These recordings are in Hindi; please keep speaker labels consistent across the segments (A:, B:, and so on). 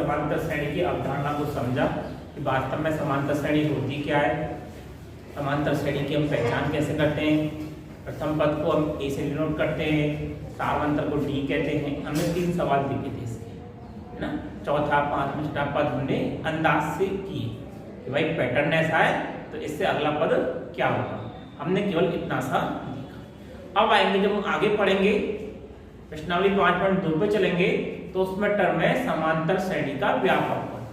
A: समांतर श्रेणी की अवधारणा को समझा कि वास्तव में समांतर श्रेणी होती क्या है, समांतर श्रेणी की हम पहचान कैसे करते हैं। प्रथम पद को हम ए से डिनोट करते हैं, सार्वंतर को डी कहते हैं। हमने 3 सवाल देखे थे इसके, है ना। चौथा, पांचवा, छठा पद हमने अंदाज से किए कि भाई पैटर्न ऐसा है तो इससे अगला पद क्या होगा। हमने केवल इतना सा देखा। अब आएंगे जब हम आगे पढ़ेंगे प्रश्नावली 5.2 पे चलेंगे तो उसमें टर्म है समांतर श्रेणी का व्यापक पद।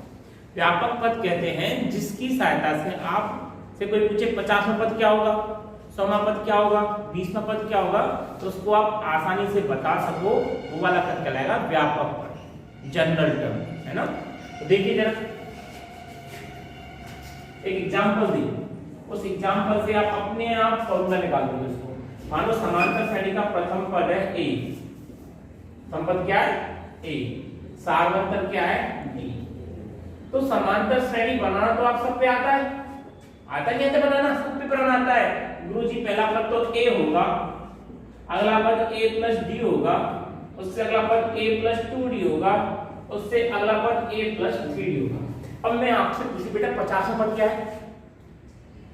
A: व्यापक पद कहते हैं जिसकी सहायता से आप से कोई पूछे 50वां पद क्या होगा, 100वां पद क्या होगा, 20वां पद क्या होगा, तो उसको आप आसानी से बता सको, वो वाला पद कहलाएगा व्यापक पद, जनरल टर्म, है ना। तो देखिए जरा एक एग्जांपल दी, उस एग्जांपल से आप अपने आप फॉर्मूला निकाल दोगे उसको। मानो समांतर श्रेणी का प्रथम पद है ए, प्रथम पद क्या है ए, सार्वंतर क्या है डी। तो समांतर श्रेणी बनाना तो आप सब पे आता है, आता है कैसे बनाना, सब पे बनाना आता है। गुरुजी पहला पद तो a होगा, अगला पद a प्लस डी होगा, उससे अगला पद a प्लस 2d होगा, उससे अगला पद a प्लस 3d होगा। अब मैं आपसे पूछूं बेटा 50वां पद क्या है,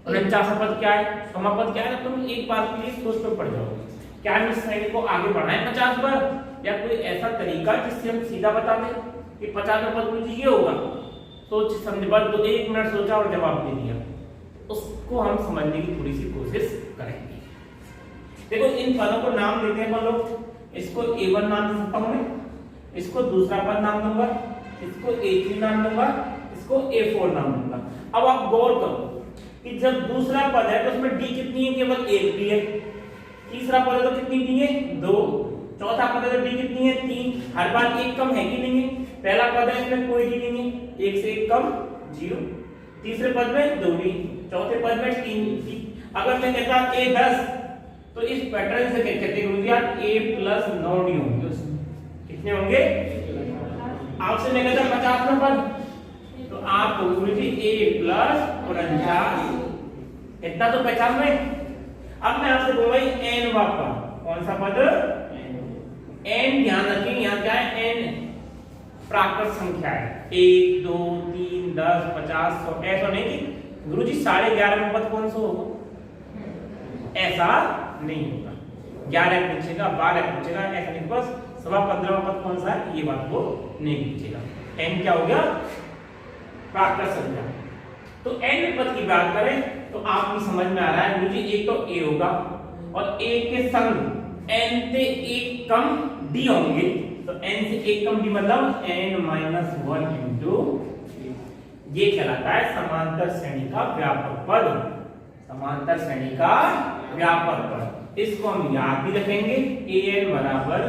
A: 49वां पद क्या है, 100वां पद क्या है, तुम एक बार के लिए सोच पे पड़ जाओगे क्या हम इस श्रेणी को आगे बढ़ाएं 50 पर, या कोई ऐसा तरीका जिससे हम सीधा बता दें कि 50वां पद गुरुजी ये होगा। सोच समझ बस 1 मिनट सोचा और जवाब दे दिया, उसको हम समझने की थोड़ी सी कोशिश करेंगे। देखो इन पदों को नाम देते हैं अपन लोग, इसको A1 नाम दे सकता हूं मैं, इसको दूसरा पद नाम दूंगा, इसको A3 नाम दूंगा, इसको A4 नाम दूंगा। अब आप गौर करो कि जब दूसरा पद है तो उसमें डी कितनी है, केवल एक डी है। तीसरा पद है तो कितनी डी है, 2। चौथा पद है तो डी कितनी है, 3। हर बार एक कम है कि नहीं है, पहला पद है इसमें कोई डी नहीं है, 1 से 1 कम 0। तीसरे पद में 2 डी, चौथे पद में 3। अगर मैं कहता A10 तो इस पैटर्न से कहते हैं A प्लस 9 डी होंगे, कितने होंगे। आपसे मैं कहता 50वां पद तो आप गुरुजी A प्लस 49, इतना तो पहचान में। अब मैं आपसे बोलूं भाई n पद, कौन सा पद n, ध्यान रखिए यहाँ क्या है n प्राकृत संख्या है, 1 2 3 10 50 100, ऐसा नहीं कि गुरुजी 11.5 पद कौन सा होगा, ऐसा नहीं होगा। 11 पूछेगा, 12 पूछेगा, ऐसा नहीं, बस 15वां पद कौन सा है ये बात वो नहीं पूछेगा। n क्या हो गया, प्राकृत संख्या। तो n पद की बात करें तो आपकी समझ में आ रहा है गुरुजी एक तो a होगा और a के संग n से 1 कम d होंगे, तो n से 1 कम d मतलब n-1 इंटू, ये कहलाता है समांतर श्रेणी का व्यापक पद, समांतर श्रेणी का व्यापक पद। इसको हम याद भी रखेंगे, an बराबर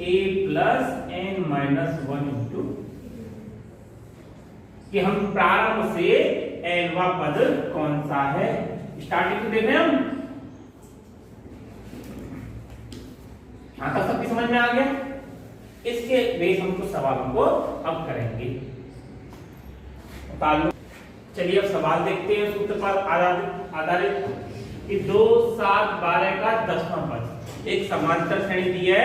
A: a प्लस n-1 इंटू, कि हम प्रारंभ से nवां पद कौन सा है, स्टार्टिंग से देख रहे हैं हम। हाँ तो सबकी समझ में आ गया। इसके बेस हम कुछ सवालों को अब करेंगे। चलिए अब सवाल देखते हैं सूत्र पर आधारित कि 2 7 12 का 10वां पद। एक समांतर श्रेणी दी है,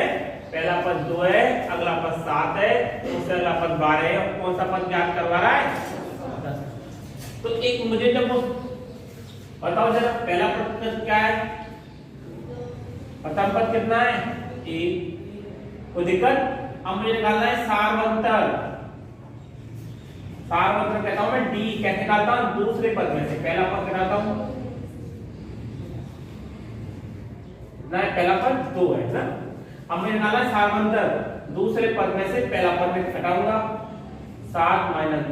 A: पहला पद 2 है, अगला पद 7 है, उससे अगला पद 12 है, और कौन सा पद ज्ञात करवा रहा है 10। तो एक मुझे जब बताओ जरा पहला पद क्या है, प्रथम पद कितना है 1, कोई दिक्कत। अब मुझे निकालना है सार्वंतर, सार्वंतर कहता हूं मैं डी, कैसे निकालता हूं, दूसरे पद में से पहला पद निकालता हूं ना, पहला पद 2 है ना। अब मुझे निकालना है सार्वंतर, दूसरे पद में से पहला पद में घटाऊंगा, 7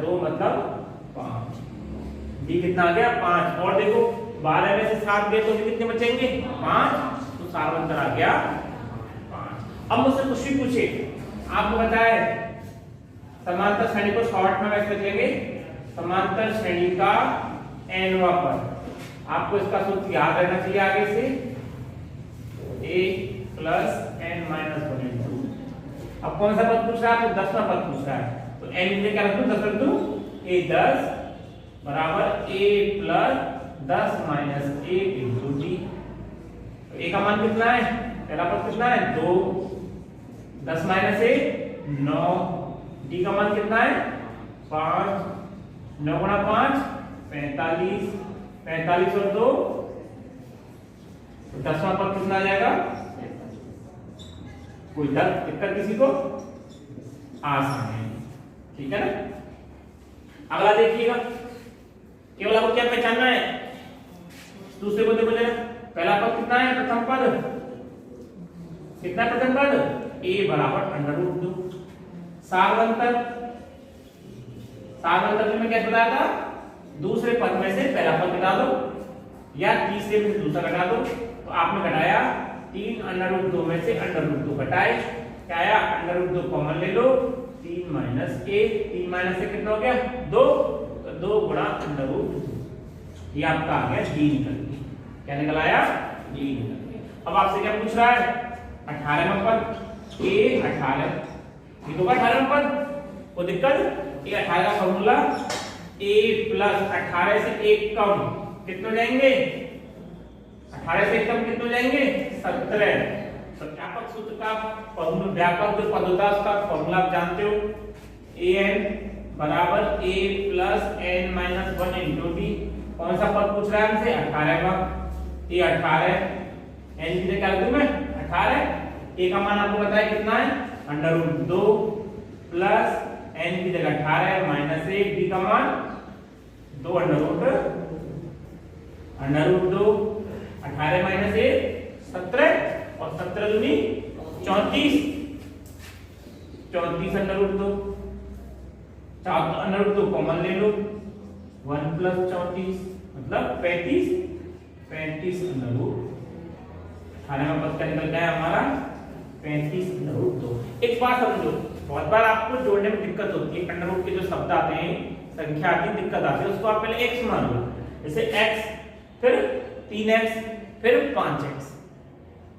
A: - 2 मतलब 5, डी कितना आ गया 5। और देखो 12 में से 7 गए तो कितने बचेंगे 5, तो सार्वंतर आ गया 5। अब मुझसे कुछ भी पूछे, आपको बताया समांतर श्रेणी को शॉर्ट में कैसे लिखेंगे, समांतर श्रेणी का nवां पद, आपको इसका सूत्र याद रहना चाहिए आगे से, a प्लस n-1 इंटू। अब कौन सा पद पूछ रहा है, तो 10वां पद पूछ रहा है, तो n में क्या रखूं 10 रख दूं, a10 बराबर a plus 10 - 1 into d। a का मान कितना है, पहला पद कितना है 2, 10 - 1 9, d का मान कितना है 5 9 गुणा 5 45 45 और 2 10वां पद कितना आ जाएगा? कोई दिक्कत किसी को? आसान है, ठीक है ना। अगला देखिएगा, केवल आपको क्या पहचानना है, दूसरे को देखो जरा। पहला पद कितना है? प्रथम पद कितना? प्रथम पद a बराबर √2। सारवंतर में क्या बताया था? दूसरे पद में से पहला पद घटा दो या तीसरे में से दूसरा घटा दो। तो आपने घटाया 3 √2 में से √2 घटाए, क्या आया? √2 कॉमन ले लो, 3 माइनस a, 3 माइनस से कितना हो गया? 2, तो 2 गुणा √2, ये आपका आ गया d निकल के। क्या निकल आया? d निकल के। अब आपसे क्या पूछ रहा है? 18वां पद a 18, ये तो 18वां पद, कोई दिक्कत? ये 18 का फॉर्मूला a प्लस 18 से 1 कम कितने हो जाएंगे? 18 से 1 कम कितने हो जाएंगे? 17। तो व्यापक सूत्र का फॉर्मूला, व्यापक जो पद होता है उसका फॉर्मूला आप जानते हो, an बराबर a plus n minus 1 into d। कौन सा पद पूछ रहा है हमसे? 18 का। ये 18 n की जगह क्या मैं 18, a का मान आपको पता है कितना है? √2 प्लस n की जगह 18 माइनस 1, d का मान 2 √2, 18 माइनस 1 17 और 17 दूनी 34, 34 √2, √2 कॉमन ले लो, 1 प्लस 34 मतलब 35, 35 √2। 18वां पद का निकल गया हमारा 35 √2। एक बात समझो, बहुत बार आपको जोड़ने में दिक्कत होती है, अंडर रूट के जो शब्द आते हैं, संख्या आती है, दिक्कत आती है, उसको आप पहले x मान लो। जैसे x फिर 3x फिर 5x,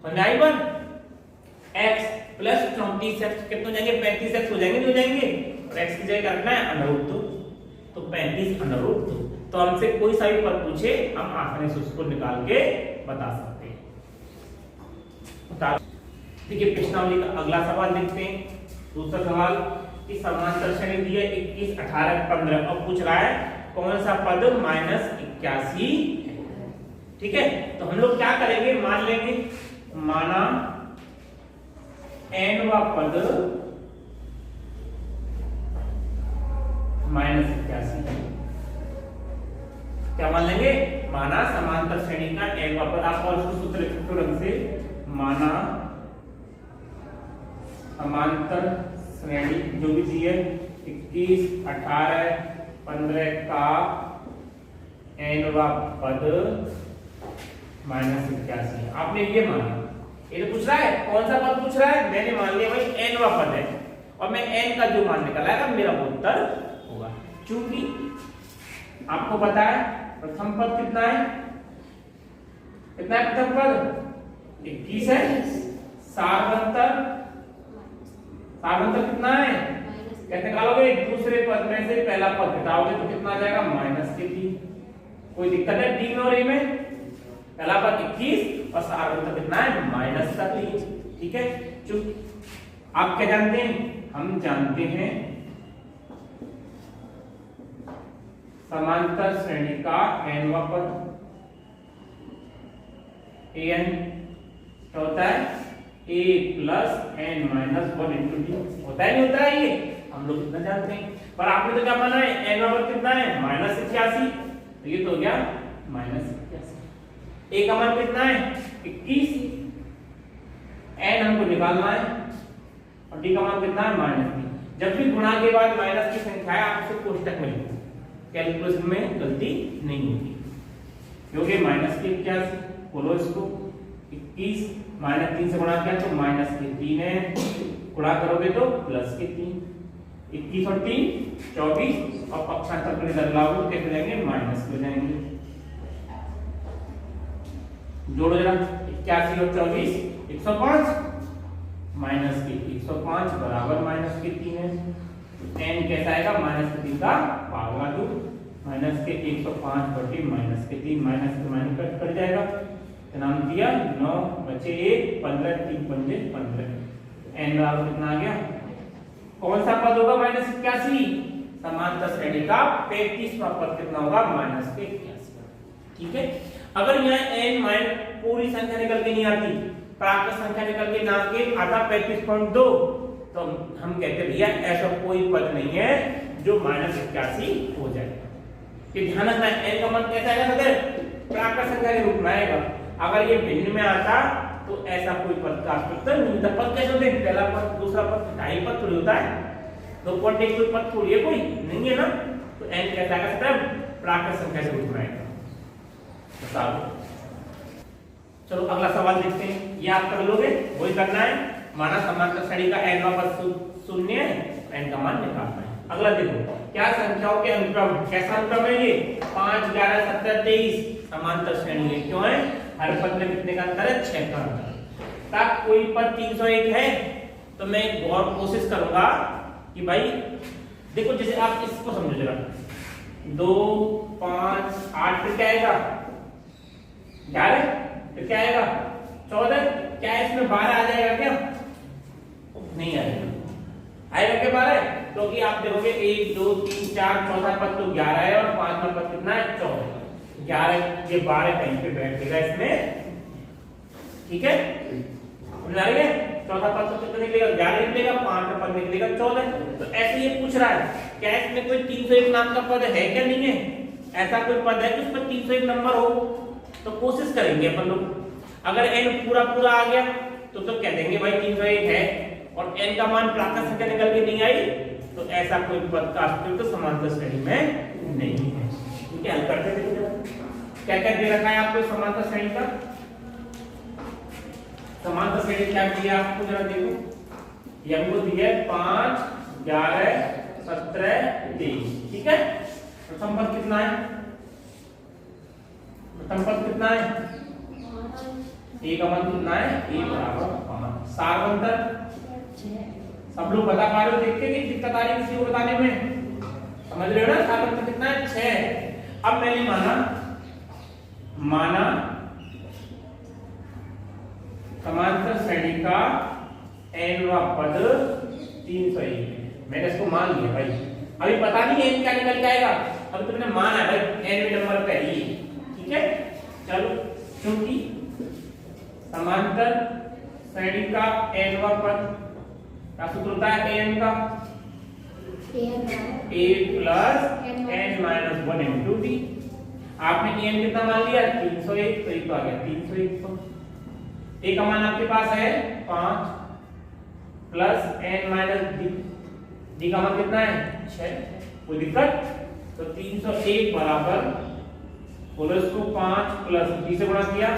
A: समझाई बात? x प्लस 34x कितने हो जाएंगे? 35x हो जाएंगे, हो जाएंगे। और x की जगह रखना है √2, तो 35 √2। तो हमसे कोई सा भी पद पूछे हम आसानी से उसको निकाल के बता सकते हैं। देखिए प्रश्नावली का अगला सवाल देखते हैं। दूसरा सवाल कि समांतर श्रेणी दी है 21 18 15 और पूछ रहा है कौन सा पद -81 है। ठीक है, तो हम लोग क्या करेंगे, मान लेंगे, माना n वा पद -81 है। क्या मान लेंगे? माना समांतर श्रेणी का n वा पद, आप और उसको सूत्र लिखो रंग से, माना समांतर श्रेणी जो भी दी है 21 18 15 का n वा पद -81। आपने ये माना, ये तो पूछ रहा है कौन सा पद पूछ रहा है, मैंने मान लिया भाई n वा पद है और मैं n का जो मान निकाला मेरा वो उत्तर होगा। क्योंकि आपको पता है प्रथम पद कितना है, कितना है प्रथम पद 21 है, सारवंतर कितना है, कैसे निकालोगे? दूसरे पद में से पहला पद घटाओगे तो कितना आ जाएगा? -3। कोई दिक्कत है डी में और ए में? पहला पद 21 और सारवंतर कितना है? -3। ठीक है, चुप। आप क्या जानते हैं? हम जानते हैं समांतर श्रेणी का n वा पद an क्या होता है? a plus n minus 1 into D होता है, नहीं होता है? ये हम लोग इतना जानते हैं, पर आपने तो क्या माना है? n वा पद कितना है? -81, तो ये तो हो गया -81। a का मान कितना है? 21, n हमको निकालना है और d का मान कितना है? -3। जब भी गुणा के बाद माइनस की संख्या है आप उसे कोष्टक में लिखो, कैलकुलेशन में गलती नहीं होगी, क्योंकि -81 बोलो इसको 21 -3 से गुणा किया तो -3 है, गुणा करोगे तो +3, 21 और 3 24 और पक्षांतर पर इधर लाओगे तो कितने जाएंगे? माइनस हो जाएंगे। जोड़ो जरा, 81 और 24 105 -105 बराबर -3 है। n कैसा आएगा? -3 का पावर लगा दो, -105 बटे -3 माइनस के माइनस कट जाएगा, नाम दिया 9 बचे 1 15 3 पंजे 15। n बराबर कितना आ गया? कौन सा पद होगा? -81, समांतर श्रेणी का 35वां पद कितना होगा? -81। ठीक है, अगर यहाँ n माइनस पूरी संख्या निकल के नहीं आती, प्राकृत संख्या निकल के ना के आता 35.2, तो हम कहते भैया ऐसा कोई पद नहीं है जो -81 हो जाएगा। कि ध्यान रखना n का मान कैसा आएगा? सर प्राकृत संख्या के रूप में आएगा। अगर ये भिन्न में आता तो ऐसा कोई पद का अस्तित्व नहीं होता। पद कैसे होते हैं? पहला पद, दूसरा पद, ढाई पद थोड़ी होता है, 2.1 कोई पद थोड़ी है, कोई नहीं है ना। तो n कैसा आएगा? सर प्राकृत संख्या के रूप में आएगा। चलो अगला सवाल देखते हैं, ये आप कर लोगे, वही करना है। माना समांतर श्रेणी का n वां पद शून्य है, n का मान निकालना है। अगला देखो, क्या संख्याओं के अनुक्रम, कैसा अनुक्रम है ये? 5, 11, 17, 23 समांतर श्रेणी है। क्यों है? हर पद में कितने का अंतर है? 6 का अंतर। तब कोई पद 301 है तो मैं गौर कोशिश करूंगा कि भाई देखो, जैसे आप इसको समझो जरा, 2, 5, 8 फिर क्या आएगा? 11, फिर क्या आएगा? 14। क्या इसमें 12 आ जाएगा क्या? नहीं आएगा। आएगा क्या 12? क्योंकि आप देखोगे 1, 2, 3, 4, चौथा पद तो 11 है और 5वां पद कितना है? 14। 11 ये 12 कहीं पे बैठेगा इसमें, ठीक है? समझ आ रही है? चौथा पद तो कितना निकलेगा? 11 निकलेगा, 5वां पद निकलेगा 14। तो ऐसे ये पूछ रहा है, क्या इसमें कोई 301 नाम का पद है क्या? नहीं है। ऐसा कोई पद है जिस पर 301 नंबर हो? तो कोशिश करेंगे अपन लोग। अगर n पूरा पूरा आ गया तो कह देंगे भाई 301 है, और n का मान प्राकृत संख्या निकल के नहीं आई तो ऐसा कोई पद का अस्तित्व समांतर श्रेणी में नहीं है। ठीक है, हल करते हैं। क्या क्या दे रखा है आपको समांतर श्रेणी का? समांतर श्रेणी क्या दिया आपको जरा देखो। ये हमको दिया है 5, 11, 17, 23। ठीक है, प्रथम पद कितना है? प्रथम पद कितना है? a का मान कितना है? a बराबर 5। सारवंतर सब लोग बता पा रहे हो? देख के कि दिक्कत आ रही है किसी को बताने में? समझ रहे हो ना? सारवंतर कितना है? 6। अब मैंने माना समांतर श्रेणी का n वां पद 301 है। मैंने इसको मान लिया भाई। अभी पता नहीं n क्या निकल के आएगा, अभी तुमने माना है भाई n नंबर पे ही। ठीक है, चलो, क्योंकि समांतर श्रेणी का n वां पद का सूत्र होता है an का a plus n minus 1 into d। आपने an कितना मान लिया? 301, तो ये तो आ गया 301। a का मान आपके पास है 5 प्लस n माइनस d का मान कितना है? 6। कोई दिक्कत? तो 301 बराबर, बोलो इसको 5 प्लस d से गुणा किया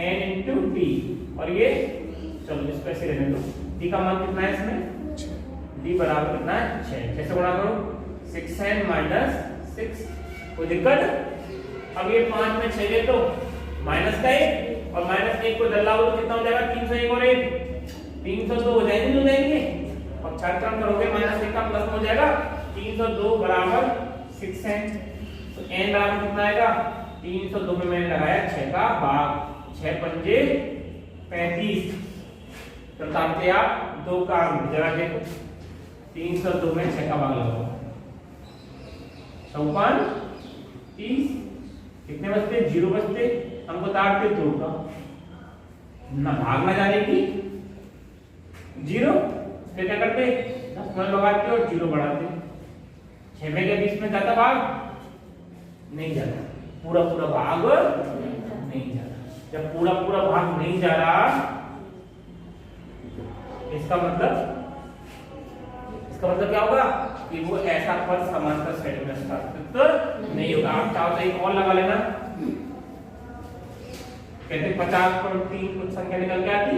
A: n इंटू d, और ये चलो इसको ऐसे रहने दो। d का मान कितना है इसमें? d बराबर कितना है? 6। कैसे गुणा करो? 6n minus 6। कोई दिक्कत? अब ये 5 में 6 ले तो माइनस का 1, और माइनस 1 को डलाओ तो कितना हो जाएगा? 301 और 1 302 हो जाएंगे। और 4 कम करोगे माइनस 1 का प्लस हो जाएगा 302 बराबर 6n। तो n बराबर कितना आएगा? 302 में मैंने लगाया 6 का भाग, 6 पंजे 35। तो ताकते आप 2 का अंक जरा देखो, 302 में 6 का भाग लगाओ, 54 30। कितने बचते? 0 बचते। हम बताते 2 का ना भाग ना जाने की 0। फिर क्या करते? 10 में लगाते और 0 बढ़ाते। 6 में के बीच में जाता भाग? नहीं जाता। पूरा पूरा भाग नहीं जा रहा। जब पूरा पूरा भाग नहीं जा रहा, इसका मतलब क्या होगा? कि वो ऐसा पद समांतर श्रेणी में अस्तित्व नहीं होगा। आप चाहो तो एक और लगा लेना, कहते 50.3 कुछ संख्या निकल के आती,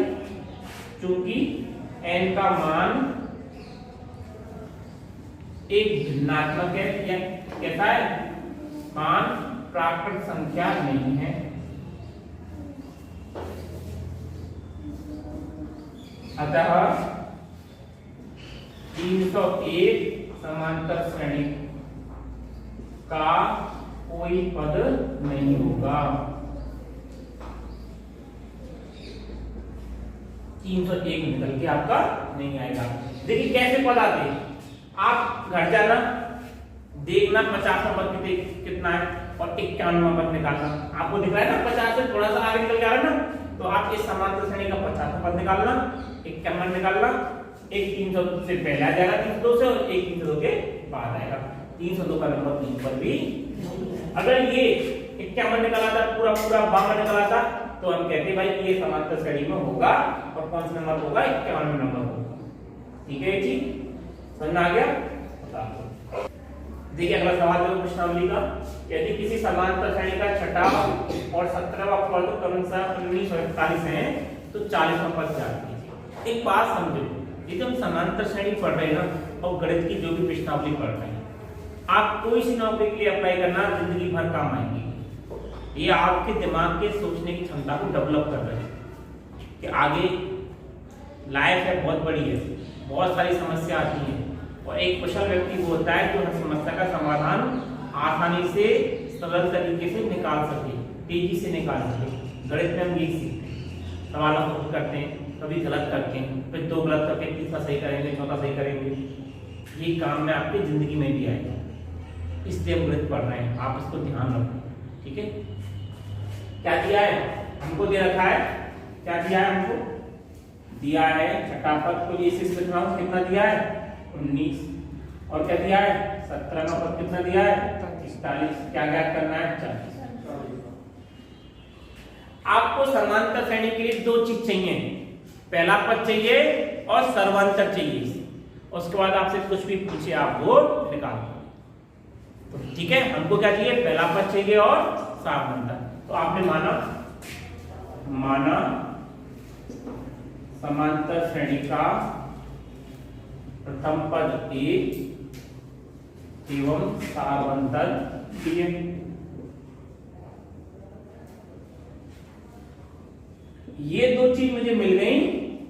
A: चूंकि n का मान एक भिन्नात्मक है, या कैसा है? मान प्राकृत संख्या नहीं है। अतः 301 समांतर श्रेणी का कोई पद नहीं होगा। 301 निकल के आपका नहीं आएगा। देखिए कैसे पद आते हैं, आप घर जाना देखना 50वां पद कितना है और 51वां पद निकालना। आपको दिख रहा है ना 50 से थोड़ा सा आगे निकल जा रहा है ना, तो आप इस समांतर श्रेणी का 50वां पद निकालना, 51 निकालना। एक 300 से पहले आ जाएगा 302 से, और एक 302 के बाद आएगा। 302 का नंबर कहीं पर भी। अगर ये 51 निकाला था पूरा 52 निकाला था, तो हम कहते भाई ये समांतर श्रेणी में होगा, और कौन सा नंबर होगा? 51 नंबर होगा। ठीक है जी, समझ में आ गया? देखिए अगला सवाल है प्रश्नावली का। यदि किसी समांतर श्रेणी का छठा और 17वां पद क्रमशः 1941 है, तो 40वां पद ज्ञात कीजिए। एक बात समझो, ये जब समांतर श्रेणी पढ़ रहे हैं ना, और गणित की जो भी प्रश्नावली पढ़ रहे हैं, आप कोई सी नौकरी के लिए अप्लाई करना, जिंदगी भर काम आएंगी। ये आपके दिमाग के सोचने की क्षमता को डेवलप कर रहे हैं कि आगे लाइफ है बहुत बड़ी है, बहुत सारी समस्या आती है, और एक कुशल व्यक्ति वो होता है जो हर समस्या का समाधान आसानी से सरल तरीके से निकाल सके, तेजी से निकाल सके। गणित में हम यही सीखते हैं, सवालों को हल करते हैं, कभी गलत करते हैं, फिर 2 गलत करके तीसरा सही करेंगे, चौथा सही करेंगे। ये काम में आपकी जिंदगी में भी आएगा, इसलिए हम गणित पढ़ रहे हैं, आप इसको ध्यान रखें। ठीक है, क्या दिया है हमको? दे रखा है, क्या दिया है हमको? दिया है छठा पद को ये लिख रहा हूं, कितना दिया है? 19। और क्या दिया है? 17वां पद कितना दिया है? 41। क्या ज्ञात करना है? 40। आपको समांतर श्रेणी के लिए 2 चीज चाहिए, पहला पद चाहिए और सर्वांतर चाहिए। उसके बाद आपसे कुछ भी पूछे आप वो निकाल दो। तो ठीक है, हमको क्या चाहिए? पहला पद चाहिए और सर्वांतर। तो आपने माना समांतर श्रेणी का प्रथम पद ए एवं सार्वंतर बी। ये 2 चीज मुझे मिल गई,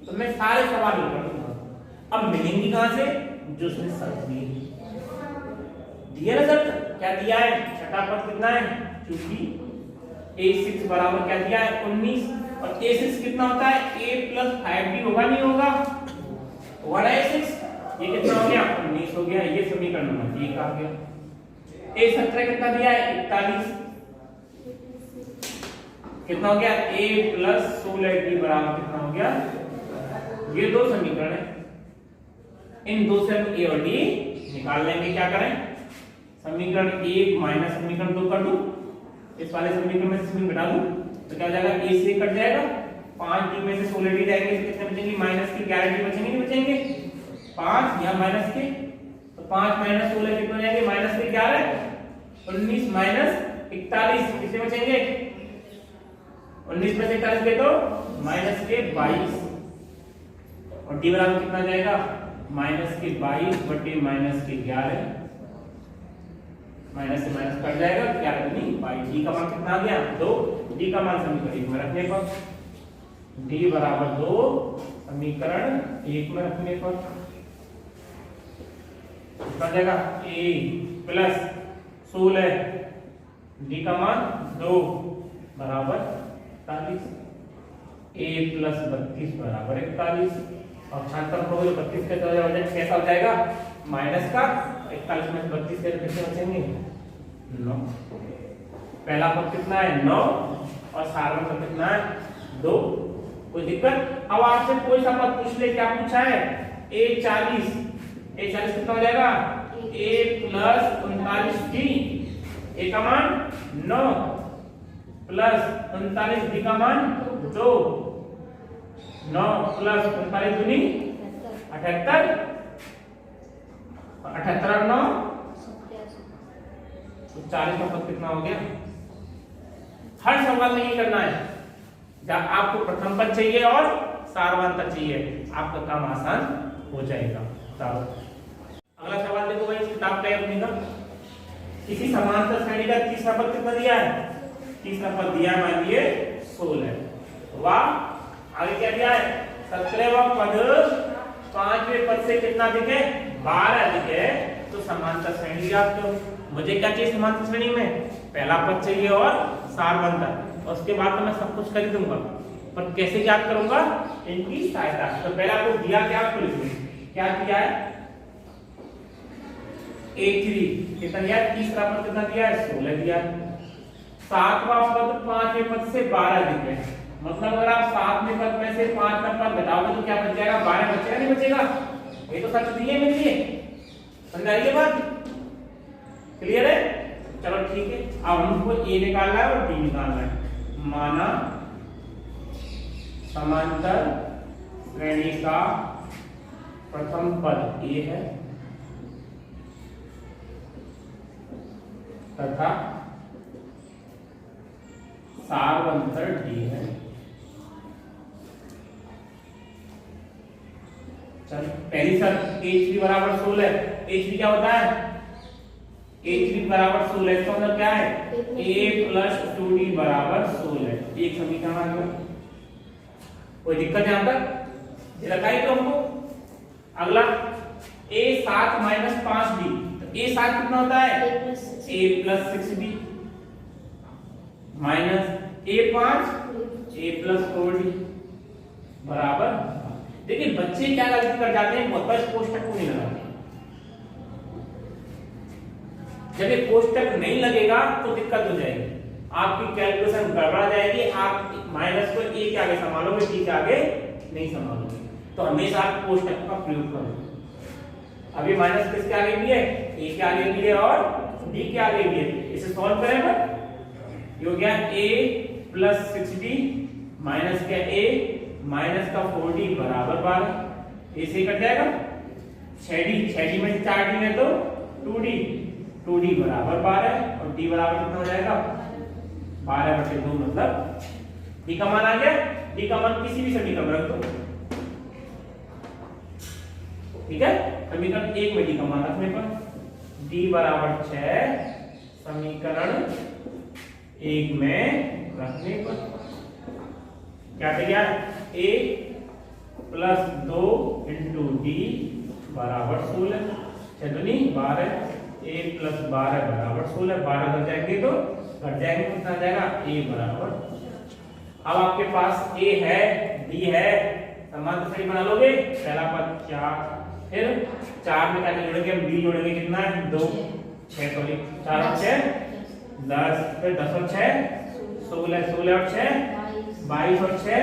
A: तो मैं सारे सवाल हल कर दूंगा। अब मिलेंगी कहां से? जो उसने शर्त दी दिया ना शर्त। क्या दिया है? छठा पद कितना है? क्योंकि a6 बराबर क्या दिया है? 19। और a6 कितना होता है? a + 5b होगा, नहीं होगा? होगा ना a6। ये कितना हो गया? 19 हो गया। ये समीकरण नंबर 1 आ गया। a17 कितना दिया है? 41। कितना हो गया? a + 16b बराबर कितना हो गया? ये 2 समीकरण है, इन 2 से हम a और d निकाल लेंगे। क्या करें? समीकरण 1 माइनस समीकरण 2 कर दूं, इस वाले समीकरण में से घटा दूं, तो क्या हो जाएगा? a से कट जाएगा, 5d में से 16d जाएंगे, तो कितने बचेंगे? माइनस के 11d बचेंगे, नहीं बचेंगे? 5 यहां माइनस के, तो 5 माइनस 16 कितने हो जाएंगे? माइनस के 11, 19 माइनस 41 कितने बचेंगे? 19 में से 41 गए तो माइनस के 22, और d बराबर कितना जाएगा? माइनस के 22 बटे माइनस के 11, माइनस से माइनस कट जाएगा, 11 दूनी 22। d का मान कितना आ गया? 2। d का मान समीकरण 1 में रखने पर, d बराबर 2 समीकरण 1 में रखने पर कितना जाएगा? a + 16, d का मान 2 बराबर 41, a + 32 बराबर 41। और छात्र को 32 कैसा हो जाएगा? माइनस का 41 में 32 से कितने बचेंगे? 9। पहला पद कितना है? 9, और सार्वंतर कितना है? 2। कोई दिक्कत? अब आपसे कोई सा पद पूछ ले, क्या पूछा है? a40 कितना हो जाएगा? a + 39d, a का मान 9 + 39d का मान 2, 9 + 39 दूनी 78, 78 और 9 तो 40 का पद कितना हो गया? हर सवाल में ये करना है, जब आपको प्रथम पद चाहिए और सार्वंतर चाहिए, आपका काम आसान हो जाएगा। अगला सवाल देखो भाई, इस किताब का अपने का, किसी समांतर श्रेणी का तीसरा पद कितना दिया है? तीसरा पद दिया है मान लिए 16। वाह, आगे क्या दिया है? 17वां पद 5वें पद से कितना दिखे? 12 दिखे, तो समांतर श्रेणी याद करो। मुझे क्या चाहिए समांतर श्रेणी में? पहला पद चाहिए और सार्वंतर, और उसके बाद तो मैं सब कुछ कर दूंगा, पर कैसे याद करूंगा? इनकी सहायता। तो पहला आपको दिया क्या? आपको लिखना क्या दिया है? A3 कितना दिया? तीसरा पद कितना दिया है? 16 दिया। सातवां पद पांचवें पद से 12 दिख रहे हैं, मतलब अगर आप सातवें पद में से पांचवें पद घटाओगे तो क्या बच जाएगा? 12 बचेगा नहीं बचेगा? ये तो सच दिए मेरे लिए, समझ आ रही है बात? क्लियर है? चलो ठीक है, अब हमको ए निकालना है और डी निकालना है। माना समांतर श्रेणी का प्रथम पद ए है तथा सार्वंतर डी है। चल पहली शर्त H3 बराबर 16। H3 क्या होता है? H3 बराबर 16, इसका मतलब क्या है? A प्लस 2D बराबर 16। एक समीकरण आ गया। कोई दिक्कत यहां तक? ये लगाई तो हमको। अगला A7 माइनस 5D, तो A7 कितना होता है? A plus 6D minus A5 A plus 4D बराबर। देखिए बच्चे क्या गलती कर जाते हैं, बहुत बार कोष्टक को नहीं लगाते। जब ये कोष्टक नहीं लगेगा तो दिक्कत हो जाएगी, आपकी कैलकुलेशन गड़बड़ा जाएगी, आप माइनस को ए के आगे संभालोगे, डी के आगे नहीं संभालोगे। तो हमेशा आप कोष्टक का प्रयोग करो। अभी माइनस किसके आगे भी है? ए के आगे भी है और डी के आगे भी है। इसे सॉल्व करेंगे, ये हो गया a प्लस 6d माइनस क्या? a माइनस का 4d बराबर 12। ऐसे ही कट जाएगा। 6d में 4d में तो 2d बराबर 12 और d बराबर कितना हो जाएगा? 12/2 मतलब d का मान आ गया। d का मान किसी भी समीकरण में रख दो, ठीक है? समीकरण 1 में d का मान रखने पर d बराबर 6 समीकरण 1 में रखने पर क्या करेगा? a प्लस 2 इंटू डी बराबर 16, 12 a प्लस 12 बराबर 16। 12 घट जाएंगे तो घट जाएंगे, कितना जाएगा? a बराबर। अब आपके पास a है, d है, समांतर श्रेणी बना लोगे। पहला पद 4, फिर 4 में क्या जोड़ेंगे? हम d जोड़ेंगे, कितना है? 2 6 सॉरी 4 और 6 10, फिर 10 और 6 16, 16 और 6 22 और 6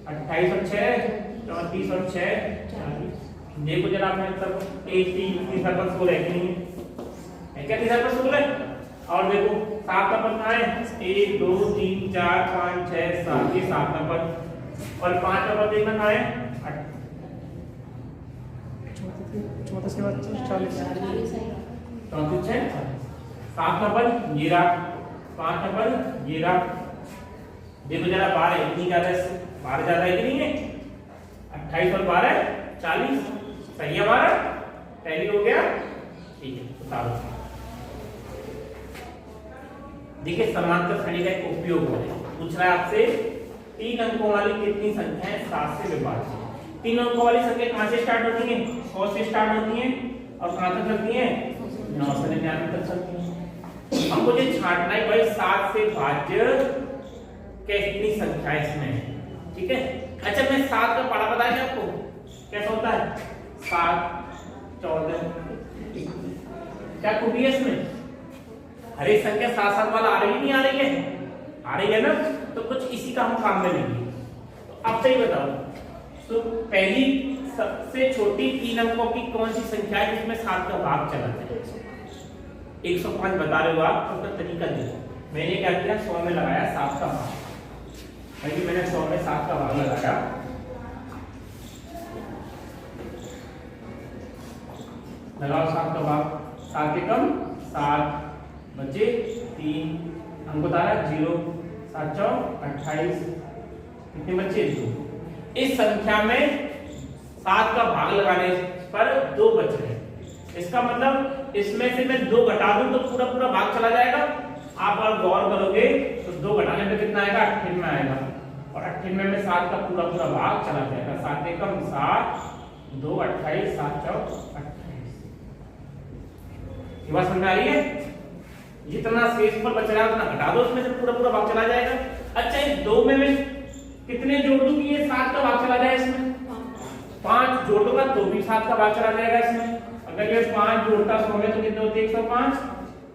A: 28 और 6 34 और 6 40। देखो जरा आपने सब एक तीसरा पद 16 है कि नहीं है? क्या तीसरा पद 16 है? और देखो 7 का पद कहाँ है? 1 2 3 4 5 6 7, ये 7 का पद। और 5 का पद देखना कहाँ है? 34 के बाद 40 34 है। 7 का पद ये रहा, 5 का पद ये रहा। देखो जरा 12 इतनी ज्यादा, 12 ज्यादा है कि नहीं है? 28 और 12 40, सही है? 12 पहली हो गया, ठीक है। उतारो। देखिए समांतर श्रेणी का एक उपयोग हो रहा है। पूछ रहा है आपसे 3 अंकों वाली कितनी संख्याएं 7 से विभाज्य? 3 अंकों वाली संख्या कहां से स्टार्ट होती है? 100 से स्टार्ट होती है और कहां तक चलती है? 9 से 99 तक चलती है। हमको ये छांटना है भाई 7 से भाज्य कितनी संख्या इसमें है, ठीक है? अच्छा मैं 7 का पढ़ा बताया क्या आपको? कैसा होता है? 7 14, क्या खूबी है इसमें? हर एक संख्या 7 वाला आ रही नहीं आ रही है? आ रही है ना? तो कुछ इसी का हम काम में लेंगे। तो अब सही बताओ, तो पहली सबसे छोटी 3 अंकों की कौन सी संख्या है जिसमें 7 का भाग चला जाए? 105 बता रहे हो आप, तो उसका तरीका देखो। मैंने क्या किया? 100 में लगाया 7 का भाग, मैंने 100 में 7 का भाग लगाया। लगाओ 7 का भाग, 7 के कम 7 बचे 3 अंक बताया 0 7 4 28, कितने बचे? 2। इस संख्या में 7 का भाग लगाने पर 2 बच रहे। इसका मतलब इसमें से मैं 2 घटा दूं तो पूरा पूरा भाग चला जाएगा। आप अगर गौर करोगे तो 2 घटाने पे कितना आएगा? 98 आएगा, और 98 में 7 का पूरा पूरा भाग चला जाएगा। 7 के कम 7 2 28 7 4 28। ये बात समझ आ रही है? जितना शेष पर बच रहा है उतना घटा दो, उसमें से पूरा पूरा भाग चला जाएगा। अच्छा इस 2 में मैं कितने जोड़ दूं कि ये 7 का भाग चला जाए? इसमें 5 जोड़ दूंगा तो भी 7 का भाग चला जाएगा इसमें। अगर ये 5 जोड़ता 100 में तो कितने होते हैं 105।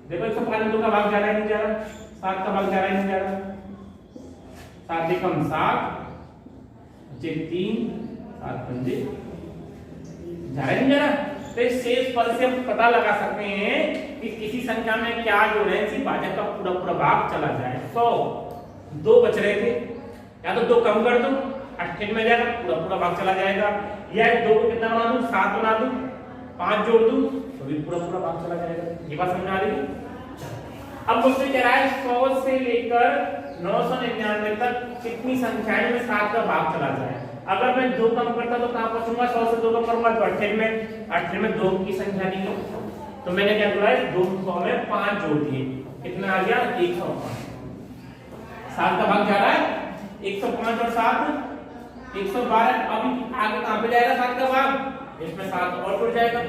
A: देखो 105 में 2 का भाग जा रहा है नहीं जा रहा, 7 का भाग जा रहा है नहीं जा रहा, 7 एकम 7 बचे 3 7 पंजे जा रहा है नहीं जा रहा। तो इस शेष फल से हम पता लगा सकते हैं कि किसी संख्या में क्या जोड़े इसी भाजक का पूरा पूरा भाग चला जाए। 100 2 बच रहे थे, या तो 2 कम कर दो 98 में जाएगा पूरा पूरा भाग चला जाएगा, या 2 को कितना बना दूं 7 बना दूं 5 जोड़ दूं तो भी पूरा पूरा भाग चला जाएगा। ये बात समझ आ रही है। अब मुझसे कह रहा है 100 से लेकर 999 तक कितनी संख्याएं में 7 का भाग चला जाए। अगर मैं 2 कम करता तो कहां पहुंचूंगा, 100 से 2 कम करूंगा तो 98 में 2 की संख्या नहीं है, तो मैंने क्या बोला है 200 में 5 जोड़ दिए, कितना आ गया 105। 7 का भाग जा रहा है 105 और 7 112। अभी आगे कहां पे जाएगा 7 का भाग, इसमें 7 और जुड़ जाएगा।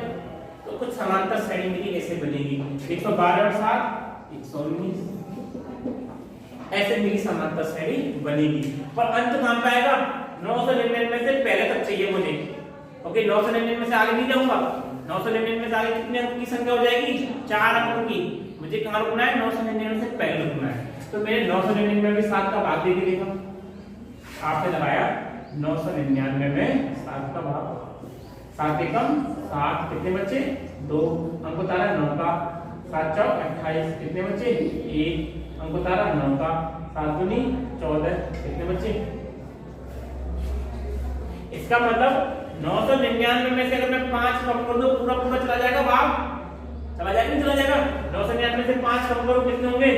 A: तो कुछ समांतर श्रेणी मेरी ऐसे बनेगी 112 और 7 119, ऐसे मेरी समांतर श्रेणी बनेगी। पर अंत कहां पे आएगा 999 से पहले तक चाहिए मुझे। ओके 999 से आगे नहीं जाऊंगा, 999 से आगे कितने अंक की संख्या हो जाएगी 4 अंकों की। मुझे कहां रुकना है 999 से पहले रुकना है, तो मेरे 999 में 7 का भाग दे देगा। आपने लगाया 999 में 7 का भाग, 7 एकम 7 कितने बचे 2 अंक उतारा 9 का, 7 चौक 28 कितने बचे 1 अंक उतारा 9 का, 7 दूनी 14 कितने बचे। इसका मतलब 999 में से अगर मैं 5 कम कर दूं पूरा पूरा चला जाएगा भाग, चला जाएगा नहीं चला जाएगा। 999 से 5 कम करो कितने होंगे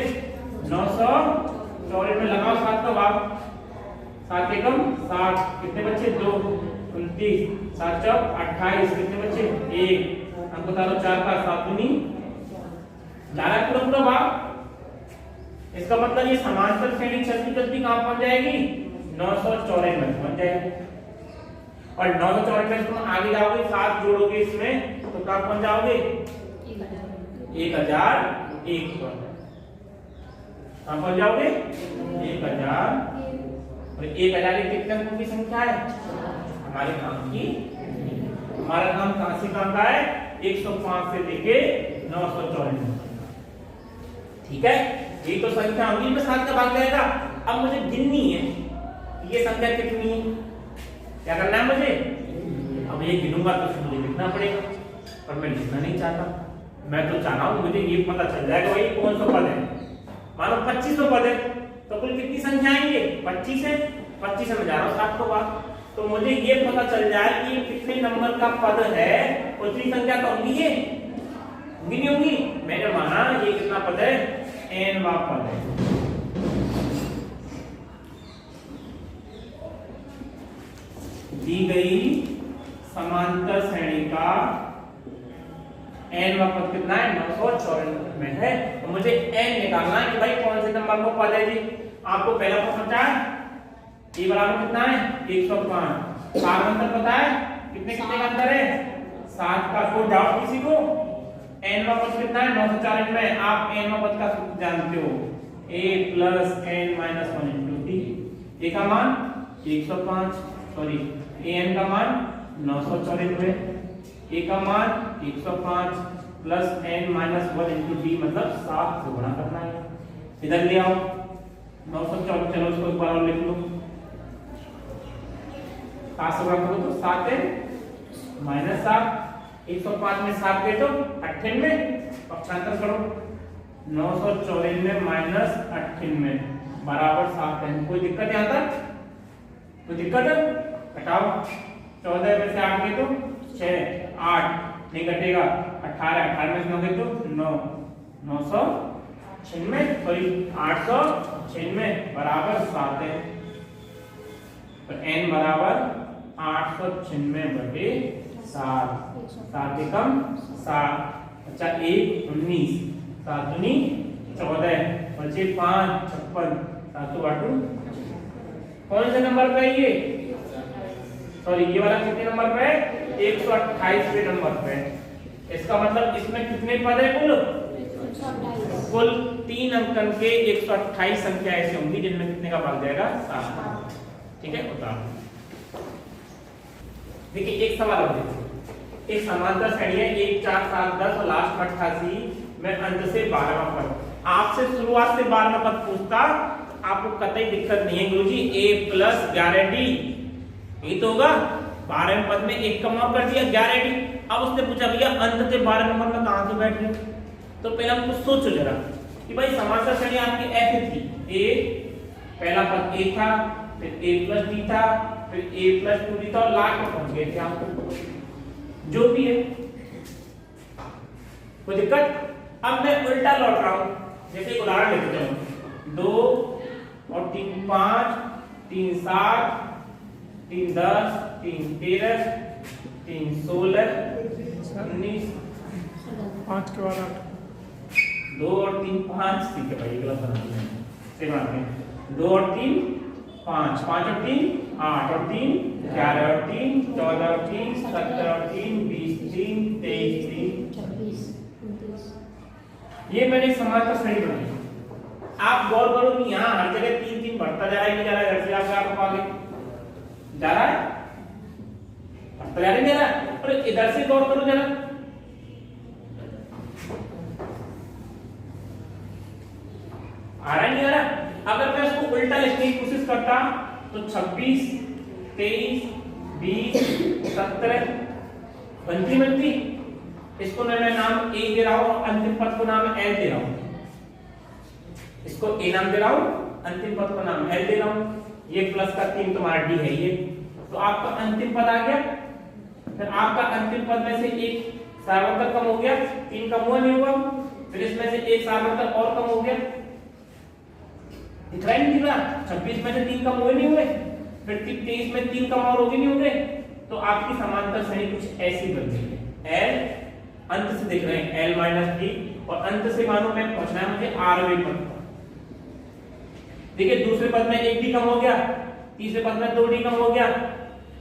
A: 954 में लगाओ 7 का भाग, 7 एकम 7 कितने बचे 2 29 7 चौक 28 कितने बचे 1 अंक उतारो 4 का, 7 दूनी जा रहा है पूरा पूरा भाग। इसका मतलब ये समांतर श्रेणी चलती चलती कहां पहुंच जाएगी 954 में पहुंच जाएगी। और 954 में तुम आगे जाओगे 7 जोड़ोगे इसमें तो कहां पहुंच जाओगे 1001 पर। कहां पहुंच जाओगे 1000। और 1000 कितने अंकों की संख्या है हमारे काम की। हमारा काम कहां से कहां का है 105 से लेके 954। ठीक है, ये तो संख्या होगी में 7 का भाग जाएगा। अब मुझे गिननी है ये संख्या कितनी है, क्या करना है मुझे। अब ये गिनूंगा तो मुझे लिखना पड़ेगा, पर मैं लिखना नहीं चाहता। मैं तो चाह रहा हूं मुझे ये पता चल जाएगा भाई कौन सा पद है। मानो 2500 पद है तो कुल कितनी संख्या है ये 25 है, 25 से मैं जा रहा हूं 7 को भाग, तो मुझे ये पता चल जाए कि ये कितने नंबर का पद है। उतनी संख्या तो होंगी ये होंगी नहीं होंगी। मैंने माना ये कितना पद है n वां पद है। दी गई समांतर श्रेणी का n वां पद कितना है 954 में है, तो मुझे n निकालना है कि भाई कौन से नंबर को पद है जी। आपको पहला पद पता है ये बराबर कितना है 105। समांतर पता है कितने कितने का अंतर है 7 का। कोई डाउट किसी को। n वां पद कितना है 954 में। आप n वां पद का सूत्र जानते हो a + n - 1 * d। a का मान 105 सॉरी an का मान 994, a का मान 105 प्लस n - 1 * d मतलब 7 से गुणा करना है। इधर ले आओ 994, चलो इसको एक बार और लिख लो। 7 से गुणा करो तो 7n - 7 105 में 7 दे दो 98 पक्षांतर करो 994 माइनस 98 बराबर 7n। कोई दिक्कत यहां तक, कोई दिक्कत है? घटाओ 14 में से 8 गए तो 6 8 नहीं घटेगा 18 में से 9 गए तो 9 996 सॉरी 896 बराबर 7 है। तो n बराबर 896/7 7 एकम 7 अच्छा 1 19 7 दूनी 14 बचे 5 56 7 8 कौन से नंबर पे है ये सॉरी ये वाला कितने नंबर पे है 128वें नंबर पे। इसका मतलब इसमें कितने पद है कुल 3 अंकन के 128 संख्या ऐसी होंगी जिनमें कितने का भाग जाएगा 7। ठीक है उतार देखिए एक सवाल और देखिए एक समांतर श्रेणी है 1 4 7 10 और लास्ट 88 में अंत से 12वां पद। आपसे शुरुआत से 12वां पद पूछता आपको कतई दिक्कत नहीं है गुरुजी। a प्लस 11d ये तो होगा 12वें पद में एक कम और कर दिया 11d। अब उसने पूछा भैया अंत से 12 नंबर में कहां से बैठ रहे? तो पहले हम कुछ सोचो जरा कि भाई समांतर श्रेणी आपकी ऐसे थी, a पहला पद a था, फिर a प्लस d था, फिर a प्लस 2d था और लास्ट में पहुंच गए थे आप जो भी है। कोई दिक्कत? अब मैं उल्टा लौट रहा हूं, जैसे एक उदाहरण लेते जाऊं 2 और 3 5 3 7 3 10 3 13 3 16 19
B: 5 के बाद 8
A: 2 और 3 5 ठीक है भाई गलत बना दिया सही बात है 2 और 3 5 5 और 3 8 और 3 11 और 3 14 और 3 17 और 3 20 3 23 3
C: 26 29
A: ये मैंने समांतर श्रेणी बनाई। आप गौर करो कि यहाँ हर जगह 3 3 बढ़ता जा रहा है कि जा रहा है? घर से आपको आगे जा रहा है, बढ़ता जा रहा है। और इधर से गौर करो जरा, आ रहा है नहीं आ रहा? अगर मैं उसको उल्टा लिखने की कोशिश करता तो 26 23 20 17 बनती। इसको मैं नाम a दे रहा हूं, अंतिम पद को नाम l दे रहा हूं। इसको a नाम दे रहा हूं, अंतिम पद को नाम l दे रहा हूं। ये प्लस का 3 तुम्हारा d है ये। तो आपका अंतिम पद आ गया। फिर आपका अंतिम पद में से एक सार्वत्रिक कम हो गया, 3 कम हुआ नहीं हुआ? फिर इसमें से एक सार्वत्रिक और कम हो गया, दिख रहा है नहीं दिख रहा? 26 में से 3 कम हुए नहीं हुए? फिर 23 में 3 कम और हो गए नहीं होंगे? तो आपकी समांतर श्रेणी कुछ ऐसी बन गई है। l अंत से देख रहे हैं l माइनस d और अंत से मानो मैं पहुंचना है मुझे rवें पद पर। देखिए दूसरे पद में 1d कम हो गया, तीसरे पद में 2d कम हो गया।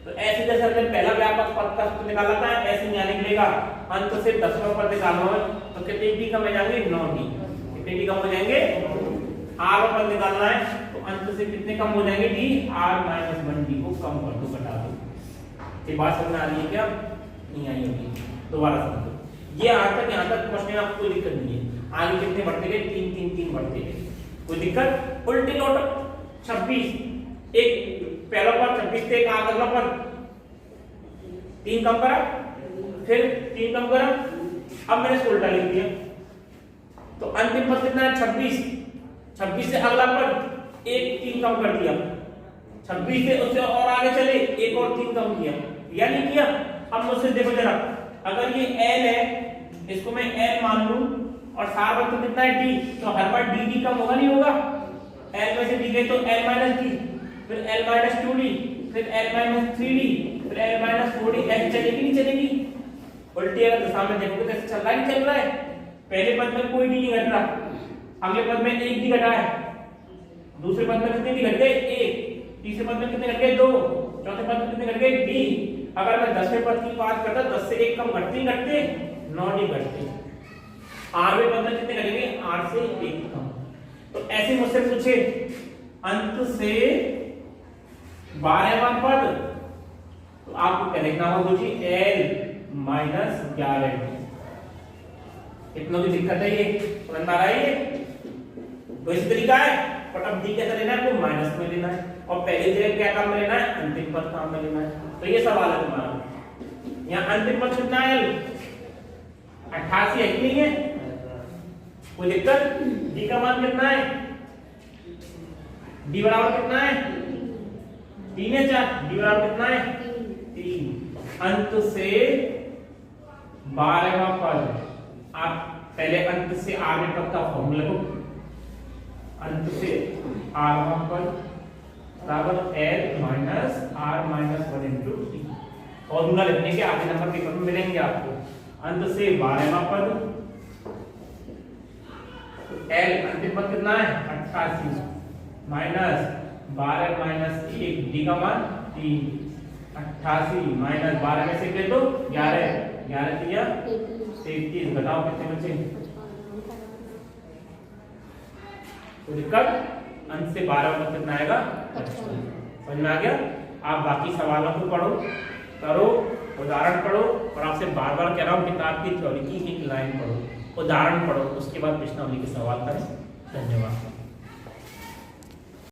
A: तो ऐसे जैसे हमने पहला व्यापक पद का सूत्र निकाला था ऐसे यहाँ निकलेगा। अंत से 10वां पद निकालना है तो कितने d कम हो जाएंगे? 9d। कितने d कम हो जाएंगे? r पद निकालना है तो अंत से कितने कम हो जाएंगे? d r माइनस 1d को कम कर दो, घटा दो। ये बात समझ आ रही है क्या? नहीं आई होगी, दोबारा समझो। ये यहाँ तक पहुंचने में आपको कोई दिक्कत नहीं है। आगे कितने बढ़ते गए? 3 3 3 बढ़ते गए, कोई दिक्कत? उल्टे लौटो 26 एक पहला पद 26 से एक अगला पद 3 कम करा, फिर 3 कम करा, अब मैंने इसको उल्टा लिख दिया। तो अंतिम पद कितना है? 26 26 से अगला पद एक 3 कम कर दिया, 26 से उससे और आगे चले एक और 3 कम किया, या नहीं किया? अब मुझसे देखो जरा, अगर ये l है इसको मैं l मान लूं और सार्वत्रिक कितना है d, तो हर बार dd कम होगा नहीं होगा? l में से d गए तो l माइनस d, फिर l माइनस 2d, फिर l माइनस 3d, फिर l माइनस 4d। ऐसे चलेगी नहीं चलेगी? उल्टी अगर दिशा में देखोगे तो ऐसे चल रहा है नहीं चल रहा है? पहले पद में कोई d नहीं घट रहा, अगले पद में 1 d घटा है, दूसरे पद में कितने d घट गए? 1, तीसरे पद में कितने घट गए? 2, चौथे पद में कितने घट गए? d। अगर मैं 10वें पद की बात करता 10 से 1 कम घटते 9d घटते। 8वें पद में कितने घटेंगे? 8 से 1 कम। तो ऐसे मुझसे पूछे अंत से 12वां पद, तो आपको क्या लिखना होगा जी? l minus 11d। इतना भी दिक्कत है? ये समझ में आ रहा है? ये तो इस तरीका है। पर अब d कैसे लेना है? आपको माइनस में लेना है और पहले जगह क्या काम में लेना है? अंतिम पद काम में लेना है। तो ये सवाल है तुम्हारा। यहाँ अंतिम पद कितना है? 88 है कि नहीं है? कोई दिक्कत? d का मान कितना है? d बराबर कितना है? 3 है 4। d बराबर कितना है? 3। अंत से 12वां पद, आप पहले अंत से 8वें पद का फॉर्मूला लो। अंत से 8वां पद बराबर l minus r minus 1 into T. Formula लिखने के आगे नंबर पेपर में मिलेंगे आपको। अंत से 12वां पद, l अंतिम पद कितना है? 88 माइनस 12 माइनस 1 d का मान 3, 88 माइनस 12 में से ले दो 11, 11 दिया 33, बताओ कितने बचे? तो दिक्कत? अंत से 12 पद कितना आएगा? 55। समझ में आ गया? आप बाकी सवालों को पढ़ो। करो, उदाहरण पढ़ो, और आपसे बार बार कह रहा हूँ किताब की थ्योरी की एक लाइन पढ़ो, उदाहरण पढ़ो, उसके बाद प्रश्नावली के सवाल करें। धन्यवाद।